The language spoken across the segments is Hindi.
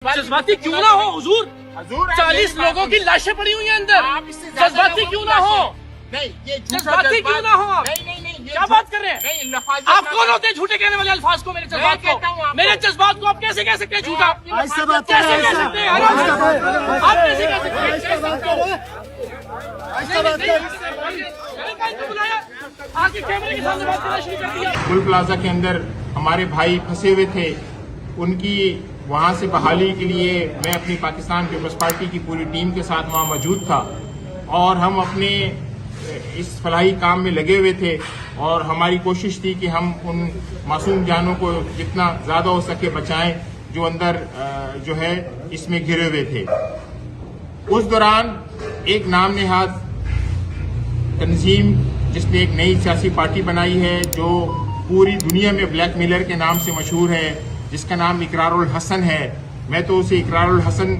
जज्बाती क्यों ना हो हुजूर, 40 लोगों की लाशें पड़ी हुई हैं अंदर। जज्बाती क्यों ना हो, नहीं ये जज्बाती क्यों ना हो आप? नहीं क्या बात कर रहे हैं? नहीं आप कौन होते हैं झूठे कहने वाले अल्फाज को, मेरे जज्बात को, मेरे जज्बात को आप कैसे कह सकते हैं झूठा? ऐसे बात कैसे कह सकते हैं? आप कैसे कह सकते हैं? बुलाया आके कैमरे के सामने बात करना शुरू कर दिया। टोल प्लाजा के अंदर हमारे भाई फंसे हुए थे, उनकी वहां से बहाली के लिए मैं अपनी पाकिस्तान पीपल्स पार्टी की पूरी टीम के साथ वहां मौजूद था और हम अपने इस फलाही काम में लगे हुए थे और हमारी कोशिश थी कि हम उन मासूम जानों को जितना ज्यादा हो सके बचाएं जो अंदर जो है इसमें घिरे हुए थे। उस दौरान एक नाम नेहाद तंजीम जिसने एक नई सियासी पार्टी बनाई है जो पूरी दुनिया में ब्लैकमेलर के नाम से मशहूर है, जिसका नाम इकरारुल हसन है। मैं तो उसे इकरारुल हसन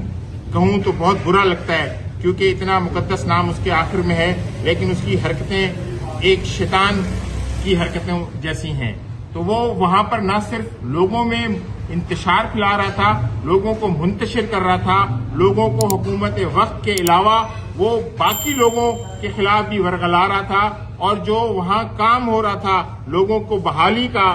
कहूं तो बहुत बुरा लगता है क्योंकि इतना मुकद्दस नाम उसके आखिर में है, लेकिन उसकी हरकतें एक शैतान की हरकतें जैसी हैं। तो वो वहां पर न सिर्फ लोगों में इंतशार फैला रहा था, लोगों को मुंतशिर कर रहा था, लोगों को हुकूमत वक्त के अलावा वो बाकी लोगों के खिलाफ भी वरगला रहा था और जो वहां काम हो रहा था लोगों को बहाली का,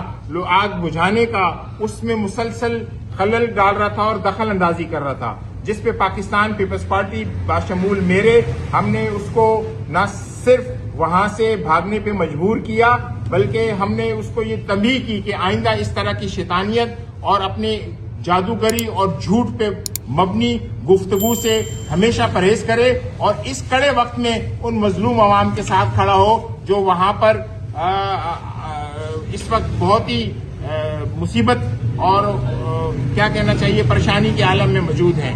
आग बुझाने का, उसमें मुसलसल खलल डाल रहा था और दखल अंदाजी कर रहा था, जिस पे पाकिस्तान पीपल्स पार्टी बाशमूल मेरे हमने उसको न सिर्फ वहां से भागने पे मजबूर किया बल्कि हमने उसको ये तंबीह की कि आइंदा इस तरह की शैतानियत और अपने जादूगरी और झूठ पे मबनी गुफ्तगू से हमेशा परहेज करे और इस कड़े वक्त में उन मजलूम अवाम के साथ खड़ा हो जो वहां पर इस वक्त बहुत ही मुसीबत और क्या कहना चाहिए परेशानी के आलम में मौजूद हैं।